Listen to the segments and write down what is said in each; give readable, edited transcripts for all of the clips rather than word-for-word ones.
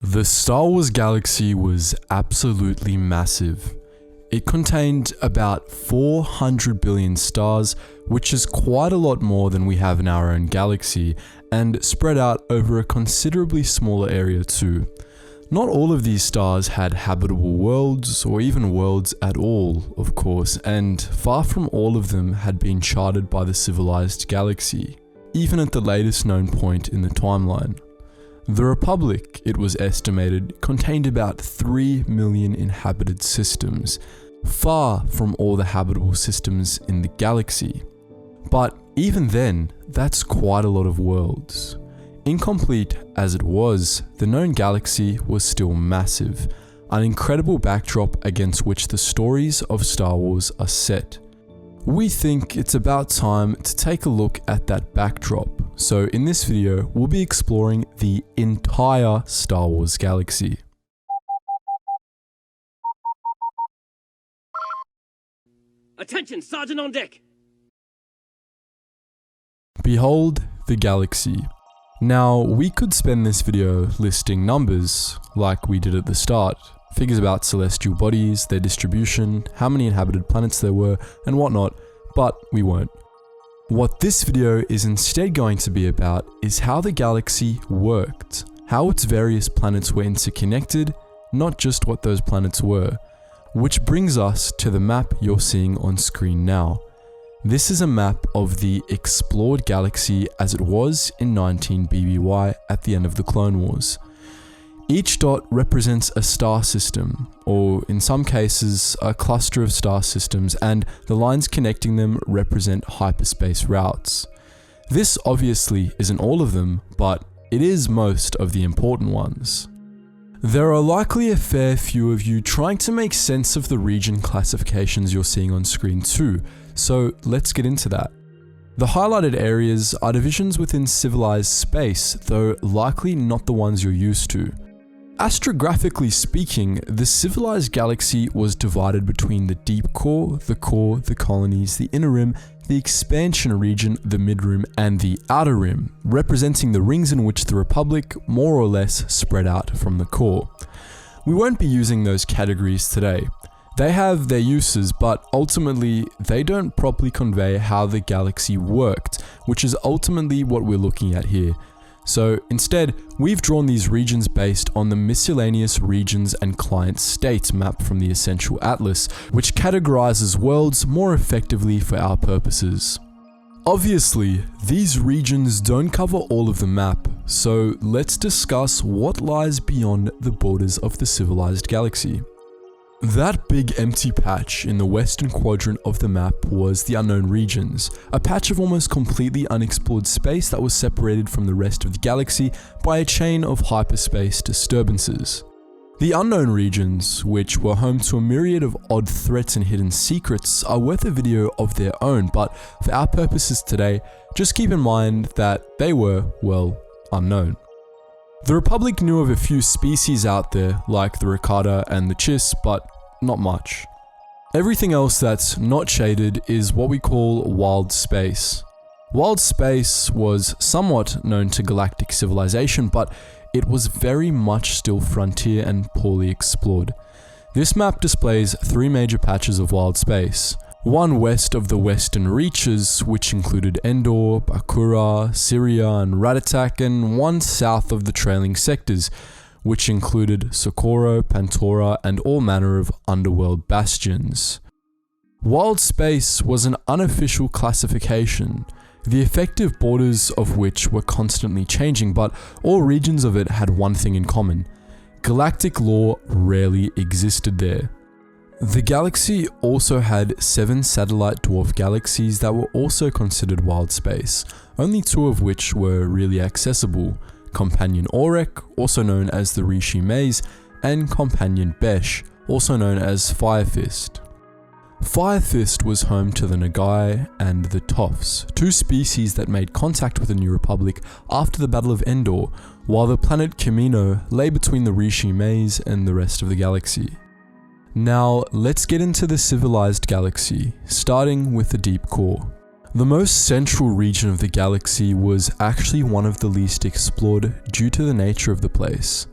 The Star Wars galaxy was absolutely massive. It contained about 400 billion stars, which is quite a lot more than we have in our own galaxy, and spread out over a considerably smaller area too. Not all of these stars had habitable worlds, or even worlds at all, of course, and far from all of them had been charted by the civilized galaxy, even at the latest known point in the timeline. The Republic, it was estimated, contained about 3 million inhabited systems, far from all the habitable systems in the galaxy. But even then, that's quite a lot of worlds. Incomplete as it was, the known galaxy was still massive, an incredible backdrop against which the stories of Star Wars are set. We think it's about time to take a look at that backdrop, so in this video we'll be exploring the entire Star Wars galaxy. Attention, Sergeant on deck! Behold the galaxy. Now, we could spend this video listing numbers, like we did at the start, figures about celestial bodies, their distribution, how many inhabited planets there were, and whatnot, but we won't. What this video is instead going to be about is how the galaxy worked, how its various planets were interconnected, not just what those planets were, which brings us to the map you're seeing on screen now. This is a map of the explored galaxy as it was in 19 BBY at the end of the Clone Wars. Each dot represents a star system, or in some cases, a cluster of star systems, and the lines connecting them represent hyperspace routes. This obviously isn't all of them, but it is most of the important ones. There are likely a fair few of you trying to make sense of the region classifications you're seeing on screen too, so let's get into that. The highlighted areas are divisions within civilized space, though likely not the ones you're used to. Astrographically speaking, the civilized galaxy was divided between the deep core, the colonies, the inner rim, the expansion region, the mid-rim, and the outer rim, representing the rings in which the Republic more or less spread out from the core. We won't be using those categories today. They have their uses, but ultimately, they don't properly convey how the galaxy worked, which is ultimately what we're looking at here. So instead, we've drawn these regions based on the miscellaneous regions and client states map from the Essential Atlas, which categorizes worlds more effectively for our purposes. Obviously, these regions don't cover all of the map, so let's discuss what lies beyond the borders of the civilized galaxy. That big empty patch in the western quadrant of the map was the unknown regions, a patch of almost completely unexplored space that was separated from the rest of the galaxy by a chain of hyperspace disturbances. The unknown regions, which were home to a myriad of odd threats and hidden secrets, are worth a video of their own, but for our purposes today, just keep in mind that they were, well, unknown. The Republic knew of a few species out there, like the Rakata and the Chiss, but not much. Everything else that's not shaded is what we call wild space. Wild space was somewhat known to galactic civilization, but it was very much still frontier and poorly explored. This map displays 3 major patches of wild space. One west of the Western Reaches, which included Endor, Bakura, Syria, and Ratatak, and one south of the trailing sectors, which included Socorro, Pantora, and all manner of underworld bastions. Wild space was an unofficial classification, the effective borders of which were constantly changing, but all regions of it had one thing in common: galactic law rarely existed there. The galaxy also had 7 satellite dwarf galaxies that were also considered wild space, only 2 of which were really accessible: Companion Orek, also known as the Rishi Maze, and Companion Besh, also known as Firefist. Firefist was home to the Nagai and the Toffs, 2 species that made contact with the New Republic after the Battle of Endor, while the planet Kamino lay between the Rishi Maze and the rest of the galaxy. Now, let's get into the civilized galaxy, starting with the deep core. The most central region of the galaxy was actually one of the least explored due to the nature of the place.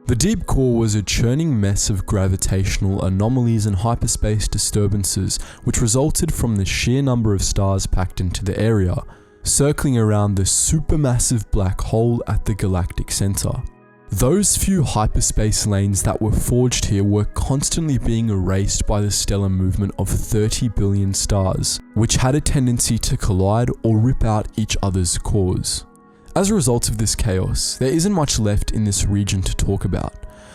The deep core was a churning mess of gravitational anomalies and hyperspace disturbances which resulted from the sheer number of stars packed into the area, circling around the supermassive black hole at the galactic center. Those few hyperspace lanes that were forged here were constantly being erased by the stellar movement of 30 billion stars, which had a tendency to collide or rip out each other's cores. As a result of this chaos, there isn't much left in this region to talk about.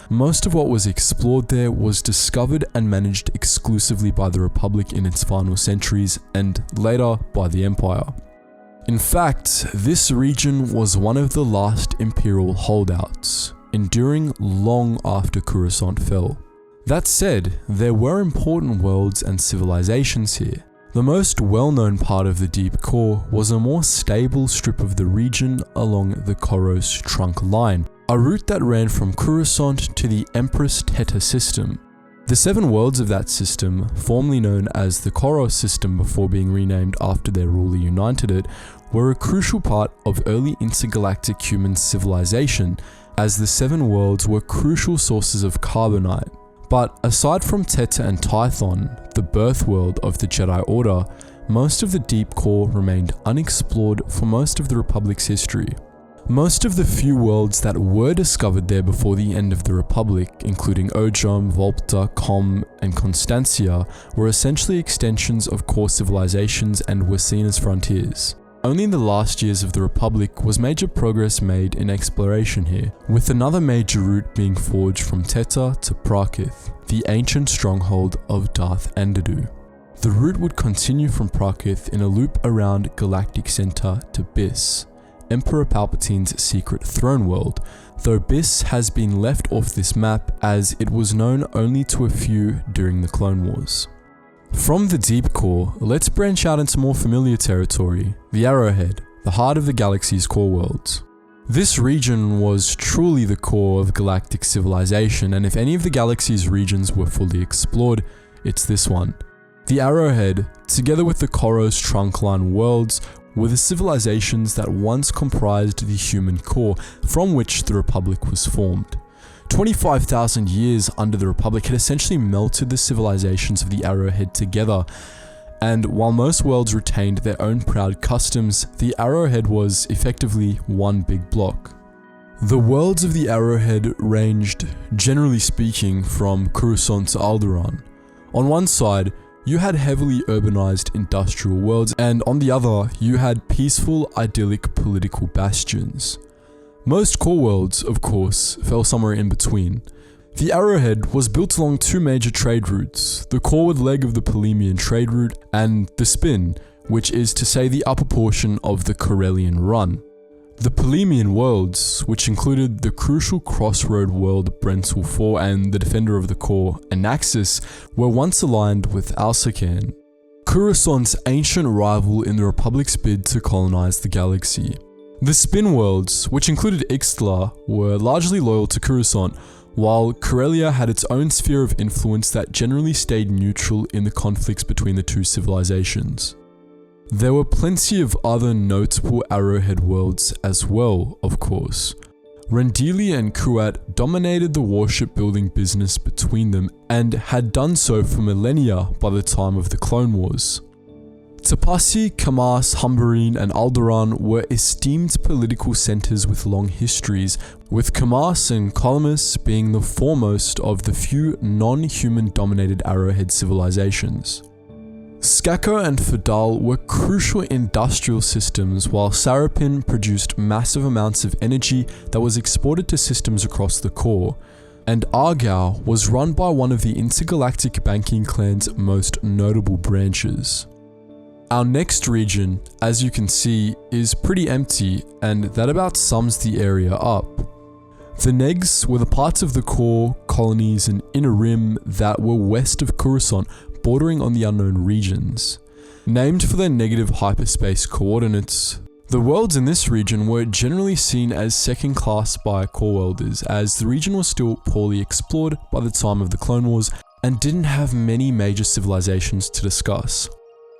Most of what was explored there was discovered and managed exclusively by the Republic in its final centuries, and later by the Empire. In fact, this region was one of the last Imperial holdouts, enduring long after Coruscant fell. That said, there were important worlds and civilizations here. The most well-known part of the deep core was a more stable strip of the region along the Koros trunk line, a route that ran from Coruscant to the Empress Teta system. The 7 worlds of that system, formerly known as the Koros system before being renamed after their ruler united it, were a crucial part of early intergalactic human civilization, as the 7 worlds were crucial sources of carbonite. But aside from Teta and Tython, the birth world of the Jedi Order, most of the deep core remained unexplored for most of the Republic's history. Most of the few worlds that were discovered there before the end of the Republic, including Ojum, Volpta, Com, and Constantia, were essentially extensions of core civilizations and were seen as frontiers. Only in the last years of the Republic was major progress made in exploration here, with another major route being forged from Teta to Prakith, the ancient stronghold of Darth Endedu. The route would continue from Prakith in a loop around Galactic Center to Biss, Emperor Palpatine's secret throne world, though Biss has been left off this map as it was known only to a few during the Clone Wars. From the deep core, let's branch out into more familiar territory, the Arrowhead, the heart of the galaxy's core worlds. This region was truly the core of galactic civilization, and if any of the galaxy's regions were fully explored, it's this one. The Arrowhead, together with the Koros trunkline worlds, were the civilizations that once comprised the human core from which the Republic was formed. 25,000 years under the Republic had essentially melted the civilizations of the Arrowhead together, and while most worlds retained their own proud customs, the Arrowhead was effectively one big block. The worlds of the Arrowhead ranged, generally speaking, from Coruscant to Alderaan. On one side, you had heavily urbanized industrial worlds, and on the other, you had peaceful, idyllic political bastions. Most core worlds, of course, fell somewhere in between. The Arrowhead was built along 2 major trade routes, the corward leg of the Polemian trade route and the spin, which is to say the upper portion of the Corellian run. The Polemian worlds, which included the crucial crossroad world Brental 4 and the defender of the core, Anaxis, were once aligned with Alsacan, Coruscant's ancient rival in the Republic's bid to colonize the galaxy. The spin worlds, which included Ixtla, were largely loyal to Coruscant, while Corellia had its own sphere of influence that generally stayed neutral in the conflicts between the 2 civilizations. There were plenty of other notable Arrowhead worlds as well, of course. Rendili and Kuat dominated the warship building business between them and had done so for millennia by the time of the Clone Wars. Tapasi, Kamas, Humbarine, and Alderaan were esteemed political centers with long histories, with Kamas and Colomus being the foremost of the few non-human dominated Arrowhead civilizations. Skako and Fadal were crucial industrial systems, while Sarapin produced massive amounts of energy that was exported to systems across the core, and Argao was run by one of the intergalactic banking clan's most notable branches. Our next region, as you can see, is pretty empty, and that about sums the area up. The Negs were the parts of the core, colonies, and inner rim that were west of Coruscant, bordering on the unknown regions. Named for their negative hyperspace coordinates, the worlds in this region were generally seen as second class by core worlders, as the region was still poorly explored by the time of the Clone Wars and didn't have many major civilizations to discuss.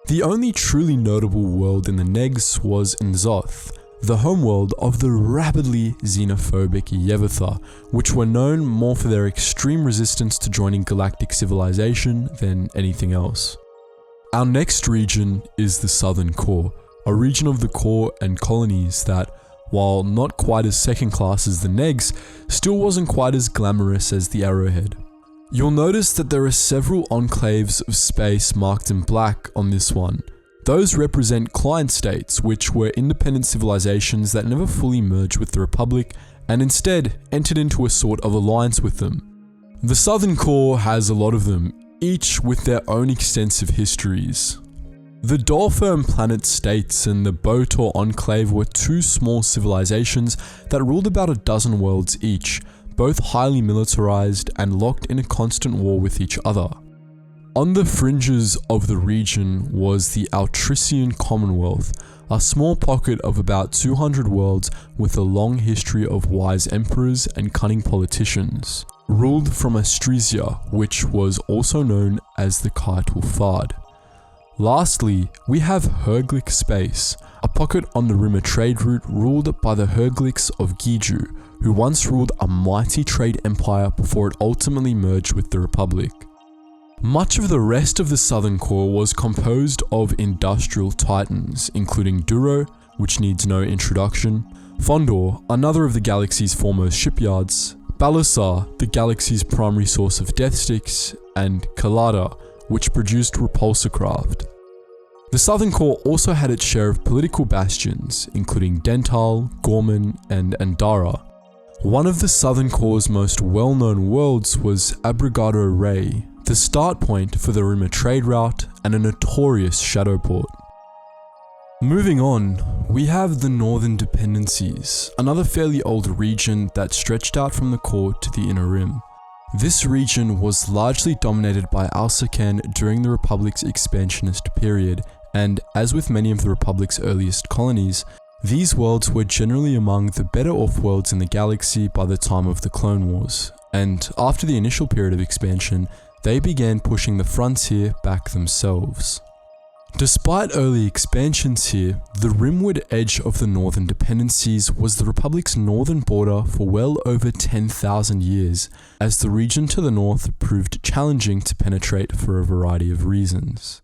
The only truly notable world in the Negs was N'Zoth, the homeworld of the rapidly xenophobic Yevotha, which were known more for their extreme resistance to joining galactic civilization than anything else. Our next region is the Southern Core, a region of the core and colonies that, while not quite as second class as the negs, still wasn't quite as glamorous as the arrowhead. You'll notice that there are several enclaves of space marked in black on this one. Those represent client states, which were independent civilizations that never fully merged with the Republic and instead entered into a sort of alliance with them. The Southern Core has a lot of them, each with their own extensive histories. The Dolfirm planet states and the Botor Enclave were two small civilizations that ruled about a dozen worlds each, both highly militarized and locked in a constant war with each other. On the fringes of the region was the Altrician Commonwealth, a small pocket of about 200 worlds with a long history of wise emperors and cunning politicians, ruled from Astrisia, which was also known as the Kaitul Fard. Lastly, we have Herglic Space, a pocket on the Rimmer trade route ruled by the Herglics of Giju, who once ruled a mighty trade empire before it ultimately merged with the Republic. Much of the rest of the Southern Core was composed of industrial titans, including Duro, which needs no introduction, Fondor, another of the galaxy's foremost shipyards, Balusar, the galaxy's primary source of death sticks, and Kalada, which produced repulsor craft. The Southern Core also had its share of political bastions, including Dental, Gorman, and Andara. One of the Southern Core's most well-known worlds was Abrigado Ray, the start point for the Rimmer trade route and a notorious shadow port. Moving on, we have the Northern Dependencies, another fairly old region that stretched out from the core to the inner rim. This region was largely dominated by Alsacan during the Republic's expansionist period, and as with many of the Republic's earliest colonies, these worlds were generally among the better off worlds in the galaxy by the time of the Clone Wars, and after the initial period of expansion, they began pushing the frontier back themselves. Despite early expansions here, the rimward edge of the Northern Dependencies was the Republic's northern border for well over 10,000 years, as the region to the north proved challenging to penetrate for a variety of reasons.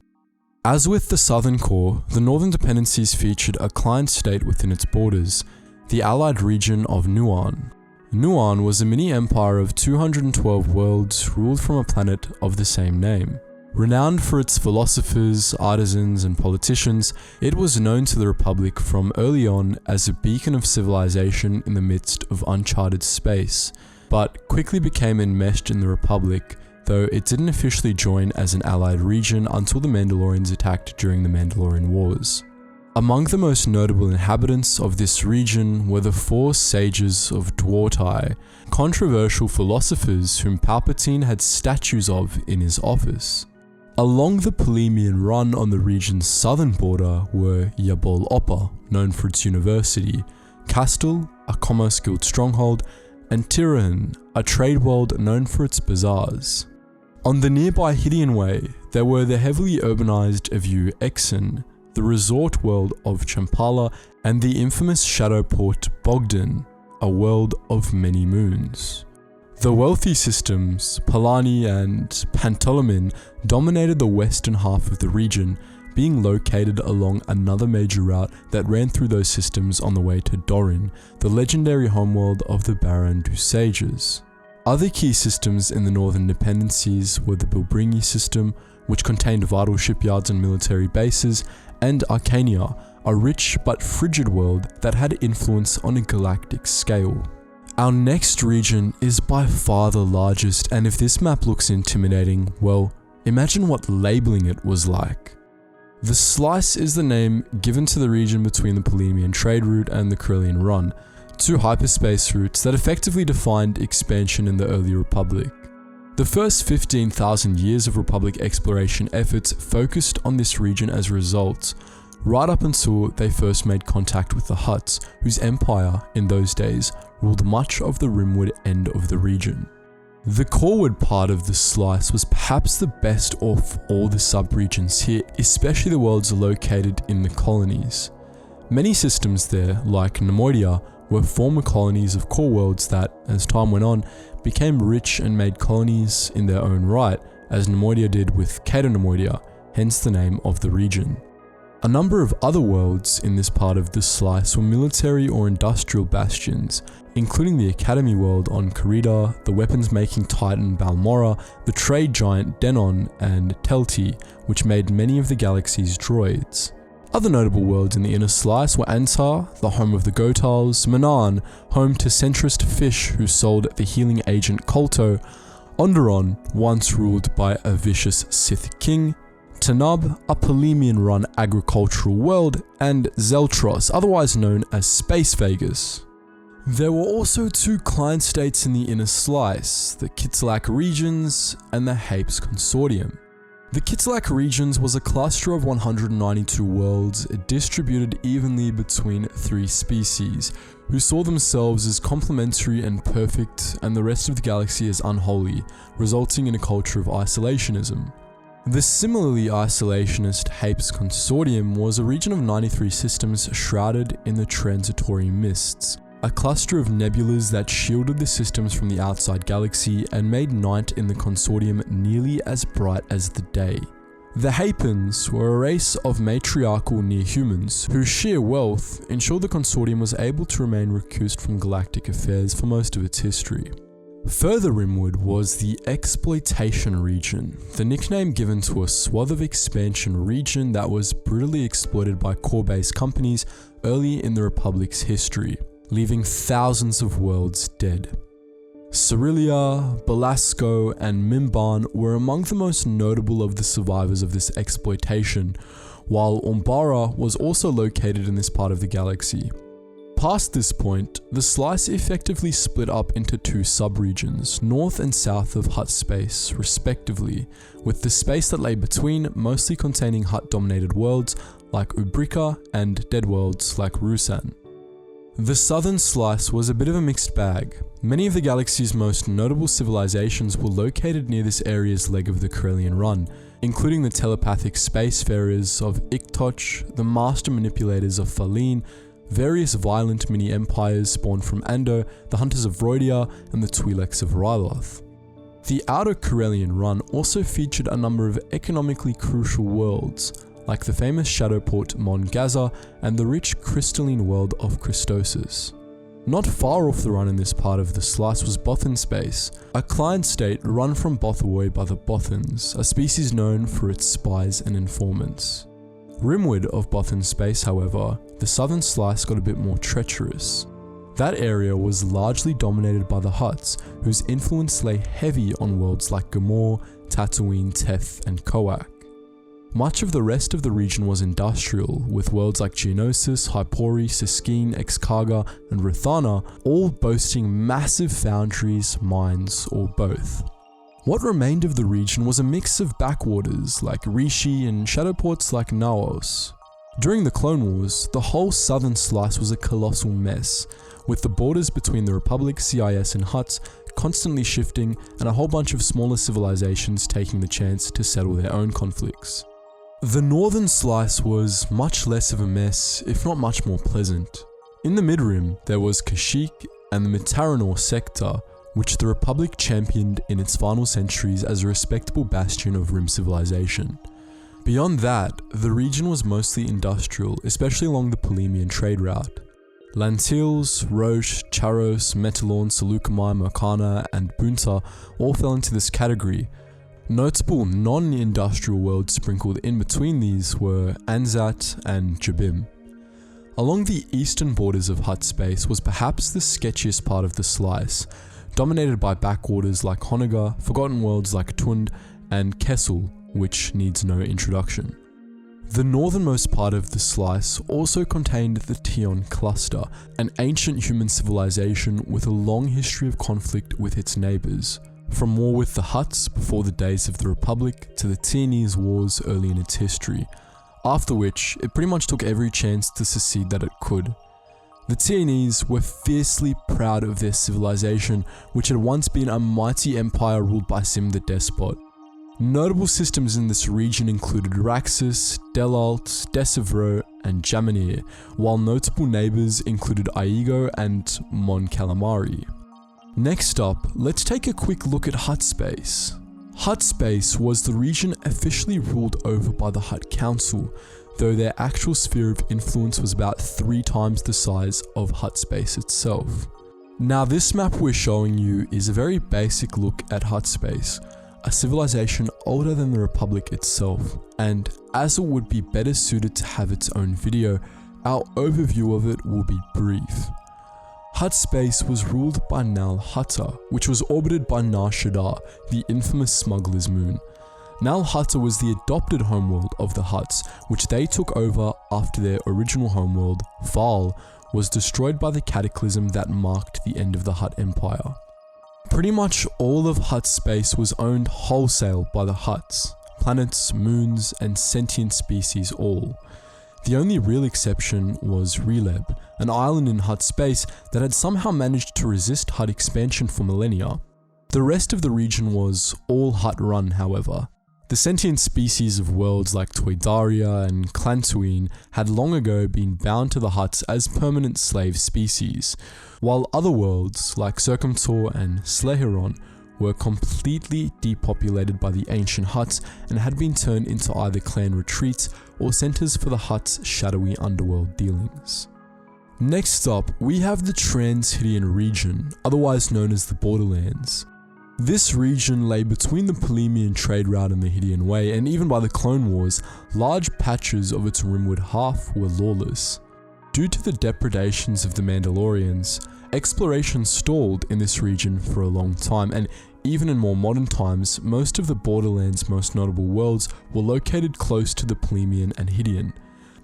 As with the Southern Core, the Northern Dependencies featured a client state within its borders, the allied region of Nuan. Nuan was a mini-empire of 212 worlds ruled from a planet of the same name. Renowned for its philosophers, artisans, and politicians, it was known to the Republic from early on as a beacon of civilization in the midst of uncharted space, but quickly became enmeshed in the Republic, though it didn't officially join as an allied region until the Mandalorians attacked during the Mandalorian Wars. Among the most notable inhabitants of this region were the four sages of Dwartai, controversial philosophers whom Palpatine had statues of in his office. Along the Polemian run on the region's southern border were Yabol Oppa, known for its university, Castle, a commerce guild stronghold, and Tirahan, a trade world known for its bazaars. On the nearby Hylian Way, there were the heavily urbanized Avu Exen, the resort world of Champala, and the infamous shadow port Bogdan, a world of many moons. The wealthy systems, Palani and Pantolomin, dominated the western half of the region, being located along another major route that ran through those systems on the way to Dorin, the legendary homeworld of the Baron du Sages. Other key systems in the Northern Dependencies were the Bilbringi system, which contained vital shipyards and military bases, and Arcania, a rich but frigid world that had influence on a galactic scale. Our next region is by far the largest, and if this map looks intimidating, well, imagine what labeling it was like. The Slice is the name given to the region between the Polemian trade route and the Corellian run, two hyperspace routes that effectively defined expansion in the early Republic. The first 15,000 years of Republic exploration efforts focused on this region as a result, right up until they first made contact with the Hutts, whose empire, in those days, ruled much of the rimward end of the region. The coreward part of the Slice was perhaps the best of all the sub-regions here, especially the worlds located in the colonies. Many systems there, like Nemoidia, were former colonies of core worlds that, as time went on, became rich and made colonies in their own right, as Nemoidia did with Nemoidia, hence the name of the region. A number of other worlds in this part of the slice were military or industrial bastions, including the Academy world on Karida, the weapons-making titan Balmora, the trade giant Denon, and Telti, which made many of the galaxy's droids. Other notable worlds in the inner slice were Antar, the home of the Gotals, Manan, home to centrist Fish who sold the healing agent Kolto, Onderon, once ruled by a vicious Sith king, Tanub, a Polemian-run agricultural world, and Zeltros, otherwise known as Space Vegas. There were also two client states in the inner slice, the Kitzlak regions and the Hapes Consortium. The Kitzlak regions was a cluster of 192 worlds distributed evenly between 3 species, who saw themselves as complementary and perfect and the rest of the galaxy as unholy, resulting in a culture of isolationism. The similarly isolationist Hapes Consortium was a region of 93 systems shrouded in the transitory mists, a cluster of nebulas that shielded the systems from the outside galaxy and made night in the consortium nearly as bright as the day. The Hapens were a race of matriarchal near-humans whose sheer wealth ensured the consortium was able to remain recused from galactic affairs for most of its history. Further rimward was the Exploitation region, the nickname given to a swath of expansion region that was brutally exploited by core-based companies early in the Republic's history, leaving thousands of worlds dead. Cyrilia, Belasco, and Mimban were among the most notable of the survivors of this exploitation, while Umbara was also located in this part of the galaxy. Past this point, the slice effectively split up into 2 subregions, north and south of Hutt space, respectively, with the space that lay between mostly containing Hutt-dominated worlds like Ubrika and dead worlds like Rusan. The southern slice was a bit of a mixed bag. Many of the galaxy's most notable civilizations were located near this area's leg of the Corellian Run, including the telepathic spacefarers of Iktoch, the master manipulators of Faline, various violent mini-empires spawned from Ando, the Hunters of Vroidia, and the Twi'leks of Ryloth. The outer Corellian Run also featured a number of economically crucial worlds, like the famous shadow port Mon Gaza and the rich crystalline world of Christosis. Not far off the run in this part of the slice was Bothan space, a client state run from Bothawoi by the Bothans, a species known for its spies and informants. Rimward of Bothan space, however, the southern slice got a bit more treacherous. That area was largely dominated by the Hutts, whose influence lay heavy on worlds like Gamor, Tatooine, Teth, and Koak. Much of the rest of the region was industrial, with worlds like Geonosis, Hypori, Siskine, Exkarga, and Ruthana all boasting massive foundries, mines, or both. What remained of the region was a mix of backwaters like Rishi and shadowports like Naos. During the Clone Wars, the whole southern slice was a colossal mess, with the borders between the Republic, CIS, and Hutts constantly shifting and a whole bunch of smaller civilizations taking the chance to settle their own conflicts. The northern slice was much less of a mess, if not much more pleasant. In the mid-rim, there was Kashyyyk and the Mitaranor sector, which the Republic championed in its final centuries as a respectable bastion of Rim civilization. Beyond that, the region was mostly industrial, especially along the Polemian trade route. Lantils, Roche, Charos, Metalorn, Seleucami, Mokana, and Bunta all fell into this category. Notable non-industrial worlds sprinkled in between these were Anzat and Jabim. Along the eastern borders of Hutt space was perhaps the sketchiest part of the slice, dominated by backwaters like Honaga, forgotten worlds like Tund, and Kessel, which needs no introduction. The northernmost part of the slice also contained the Tion cluster, an ancient human civilization with a long history of conflict with its neighbours, from war with the Hutts before the days of the Republic to the Tianese wars early in its history, after which it pretty much took every chance to secede that it could. The Tianese were fiercely proud of their civilization, which had once been a mighty empire ruled by Sim the Despot. Notable systems in this region included Raxus, Delalt, Decivro, and Jamanir, while notable neighbours included Aigo and Mon Calamari. Next up, let's take a quick look at Hutt space. Hutt space was the region officially ruled over by the Hutt Council, though their actual sphere of influence was about 3 times the size of Hutt space itself. Now this map we're showing you is a very basic look at Hutt space, a civilization older than the Republic itself, and as it would be better suited to have its own video, our overview of it will be brief. Hutt space was ruled by Nal Hutta, which was orbited by shaddaa, the infamous smuggler's moon. Nal Hutta was the adopted homeworld of the Hutts, which they took over after their original homeworld, Val, was destroyed by the cataclysm that marked the end of the Hutt Empire. Pretty much all of Hutt space was owned wholesale by the Hutts, planets, moons, and sentient species all. The only real exception was Releb, an island in Hutt space that had somehow managed to resist Hutt expansion for millennia. The rest of the region was all Hutt run, however. The sentient species of worlds like Toydaria and Clantuine had long ago been bound to the Hutts as permanent slave species, while other worlds like Circumtor and Sleheron were completely depopulated by the ancient Hutts and had been turned into either clan retreats or centers for the Hutts' shadowy underworld dealings. Next up, we have the trans-hylian region, otherwise known as the borderlands. This region lay between the Polemian trade route and the Hylian Way, and even by the Clone Wars, large patches of its rimward half were lawless. Due to the depredations of the Mandalorians, exploration stalled in this region for a long time, and even in more modern times, most of the Borderlands' most notable worlds were located close to the Polemian and Hylian.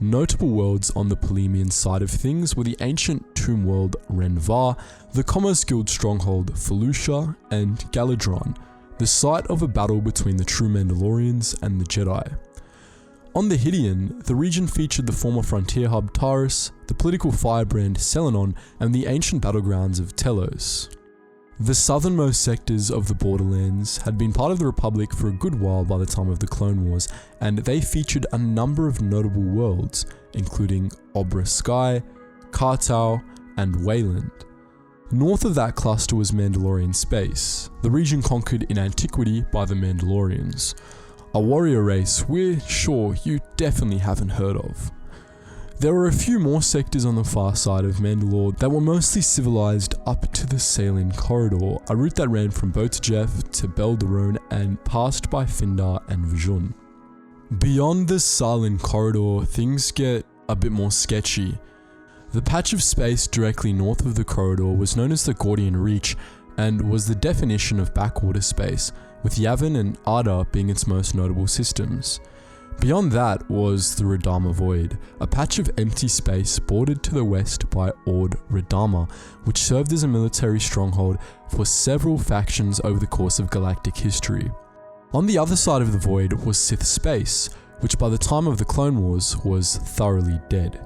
Notable worlds on the Polemian side of things were the ancient tomb world Renvar, the Commerce Guild stronghold Felucia, and Galadron, the site of a battle between the true Mandalorians and the Jedi. On the Hylian, the region featured the former frontier hub Taris, the political firebrand Selenon, and the ancient battlegrounds of Telos. The southernmost sectors of the Borderlands had been part of the Republic for a good while by the time of the Clone Wars, and they featured a number of notable worlds, including Obra Sky, Kartau, and Wayland. North of that cluster was Mandalorian space, the region conquered in antiquity by the Mandalorians, a warrior race we're sure you definitely haven't heard of. There were a few more sectors on the far side of Mandalore that were mostly civilized up to the Salin Corridor, a route that ran from Botejef to Belderone and passed by Findar and Vjun. Beyond the Salin Corridor, things get a bit more sketchy. The patch of space directly north of the corridor was known as the Gordian Reach and was the definition of backwater space, with Yavin and Arda being its most notable systems. Beyond that was the Radama Void, a patch of empty space bordered to the west by Ord Radama, which served as a military stronghold for several factions over the course of galactic history. On the other side of the void was Sith space, which by the time of the Clone Wars was thoroughly dead.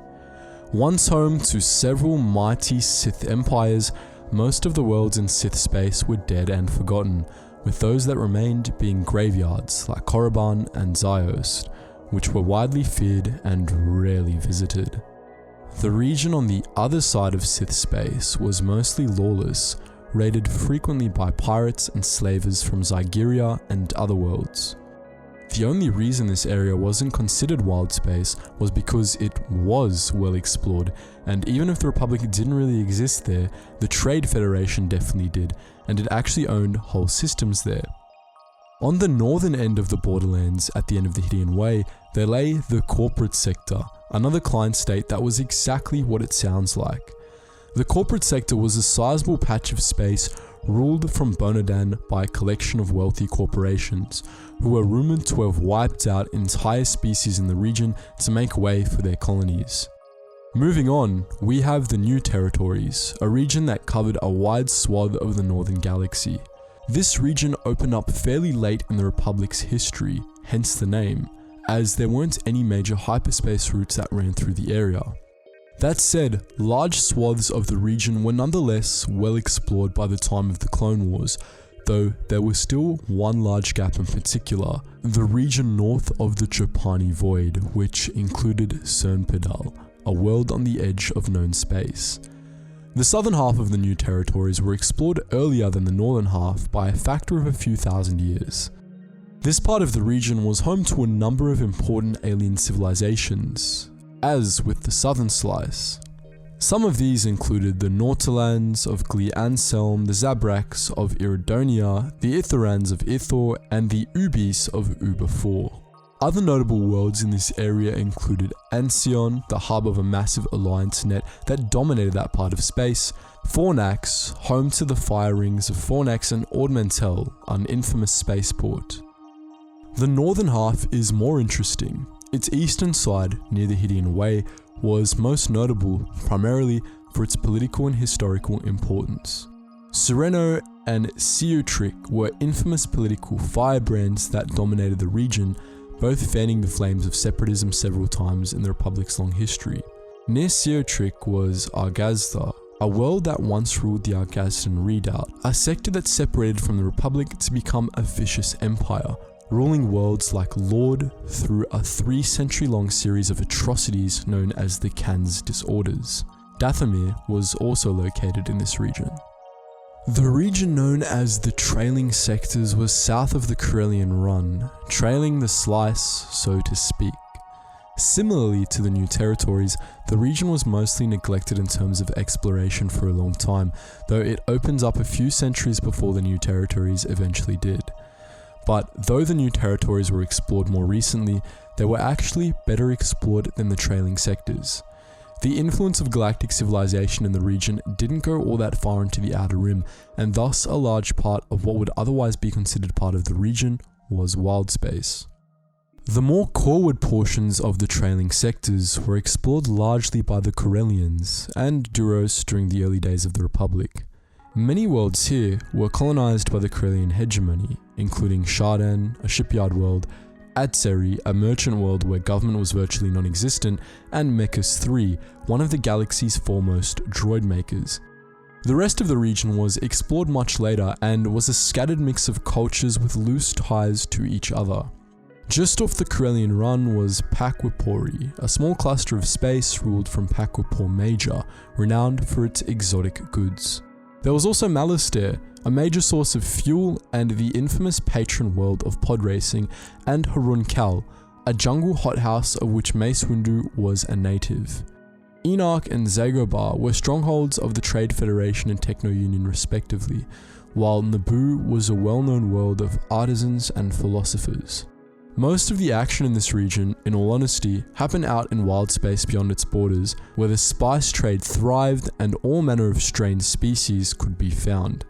Once home to several mighty Sith empires, most of the worlds in Sith space were dead and forgotten, with those that remained being graveyards like Korriban and Ziost, which were widely feared and rarely visited. The region on the other side of Sith space was mostly lawless, raided frequently by pirates and slavers from Zygeria and other worlds. The only reason this area wasn't considered wild space was because it was well explored, and even if the Republic didn't really exist there, the Trade Federation definitely did, and it actually owned whole systems there. On the northern end of the Borderlands, at the end of the Hylian Way, there lay the Corporate Sector, another client state that was exactly what it sounds like. The Corporate Sector was a sizable patch of space ruled from Bonadan by a collection of wealthy corporations, who were rumoured to have wiped out entire species in the region to make way for their colonies. Moving on, we have the New Territories, a region that covered a wide swath of the Northern Galaxy. This region opened up fairly late in the Republic's history, hence the name, as there weren't any major hyperspace routes that ran through the area. That said, large swaths of the region were nonetheless well explored by the time of the Clone Wars, though there was still one large gap in particular, the region north of the Chopani Void, which included Cernpedal, a world on the edge of known space. The southern half of the new territories were explored earlier than the northern half by a factor of a few thousand years. This part of the region was home to a number of important alien civilizations, as with the southern slice. Some of these included the Nautilans of Glianselm, the Zabraks of Iridonia, the Ithorans of Ithor, and the Ubis of Uber 4. Other notable worlds in this area included Ancion, the hub of a massive alliance net that dominated that part of space, Fornax, home to the fire rings of Fornax, and Ordmentel, an infamous spaceport. The northern half is more interesting. Its eastern side, near the Hydian Way, was most notable primarily for its political and historical importance. Sereno and Seotric were infamous political firebrands that dominated the region, both fanning the flames of separatism several times in the Republic's long history. Near Seotric was Argazda, a world that once ruled the Argazdan Redoubt, a sector that separated from the Republic to become a vicious empire, ruling worlds like Lord through a 3-century-long series of atrocities known as the Kans Disorders. Dathomir was also located in this region. The region known as the Trailing Sectors was south of the Corellian Run, trailing the slice, so to speak. Similarly to the new territories, the region was mostly neglected in terms of exploration for a long time, though it opens up a few centuries before the new territories eventually did. But though the new territories were explored more recently, they were actually better explored than the Trailing Sectors. The influence of galactic civilization in the region didn't go all that far into the Outer Rim, and thus a large part of what would otherwise be considered part of the region was wild space. The more coreward portions of the Trailing Sectors were explored largely by the Corellians and Duros during the early days of the Republic. Many worlds here were colonized by the Corellian hegemony, including Shaddaa, a shipyard world, Adseri, a merchant world where government was virtually non-existent, and Mechas 3, one of the galaxy's foremost droid makers. The rest of the region was explored much later and was a scattered mix of cultures with loose ties to each other. Just off the Corellian Run was Pakwipori, a small cluster of space ruled from Pakwipor Major, renowned for its exotic goods. There was also Malastare, a major source of fuel, and the infamous patron world of pod racing, and Harun Kal, a jungle hothouse of which Mace Windu was a native. Enoch and Zagobar were strongholds of the Trade Federation and Techno Union respectively, while Naboo was a well-known world of artisans and philosophers. Most of the action in this region, in all honesty, happened out in wild space beyond its borders, where the spice trade thrived and all manner of strange species could be found.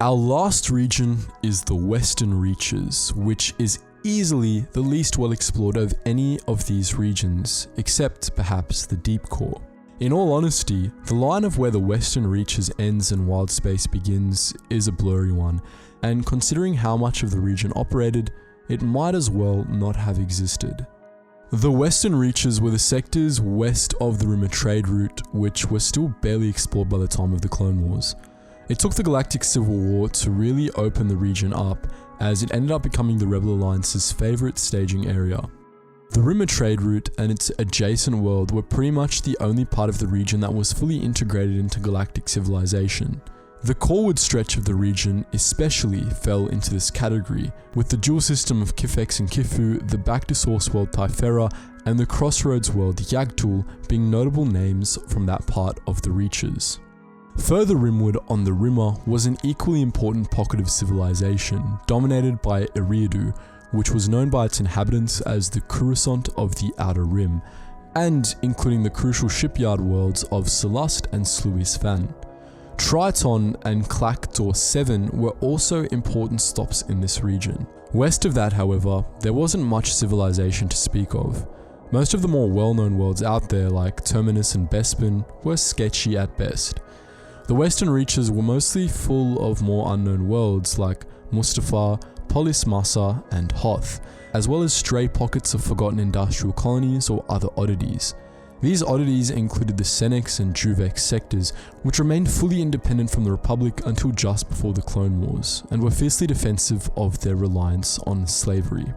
Our last region is the Western Reaches, which is easily the least well explored of any of these regions, except perhaps the Deep Core. In all honesty, the line of where the Western Reaches ends and wild space begins is a blurry one, and considering how much of the region operated, it might as well not have existed. The Western Reaches were the sectors west of the Rim of Trade route, which were still barely explored by the time of the Clone Wars. It took the Galactic Civil War to really open the region up, as it ended up becoming the Rebel Alliance's favourite staging area. The Rim of Trade route and its adjacent world were pretty much the only part of the region that was fully integrated into galactic civilization. The coreward stretch of the region especially fell into this category, with the dual system of Kifex and Kifu, the back-to-source world Typhera, and the crossroads world Yagtul being notable names from that part of the Reaches. Further rimward on the Rimmer was an equally important pocket of civilization, dominated by Eriadu, which was known by its inhabitants as the Coruscant of the Outer Rim, and including the crucial shipyard worlds of Selust and Sluis Fan. Triton and Clactor 7 were also important stops in this region. West of that, however, there wasn't much civilization to speak of. Most of the more well-known worlds out there, like Terminus and Bespin, were sketchy at best. The Western Reaches were mostly full of more unknown worlds like Mustafar, Polis Massa, and Hoth, as well as stray pockets of forgotten industrial colonies or other oddities. These oddities included the Senex and Juvex sectors, which remained fully independent from the Republic until just before the Clone Wars, and were fiercely defensive of their reliance on slavery.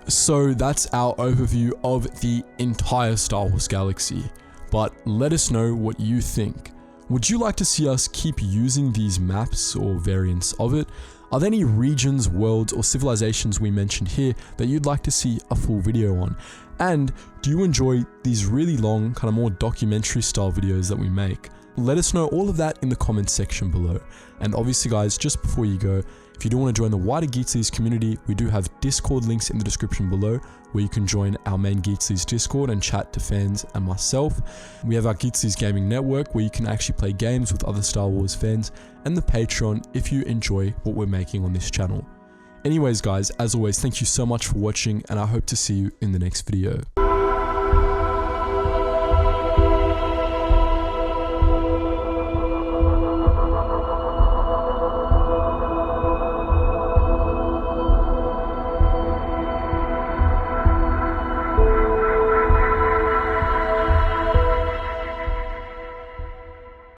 So that's our overview of the entire Star Wars galaxy, but let us know what you think. Would you like to see us keep using these maps or variants of it? Are there any regions, worlds, or civilizations we mentioned here that you'd like to see a full video on? And do you enjoy these really long, kind of more documentary style videos that we make? Let us know all of that in the comments section below. And obviously guys, just before you go, if you do want to join the wider Geetsly's community, we do have Discord links in the description below where you can join our main Geetsly's Discord and chat to fans and myself. We have our Geetsly's Gaming Network where you can actually play games with other Star Wars fans, and the Patreon if you enjoy what we're making on this channel. Anyways guys, as always, thank you so much for watching, and I hope to see you in the next video.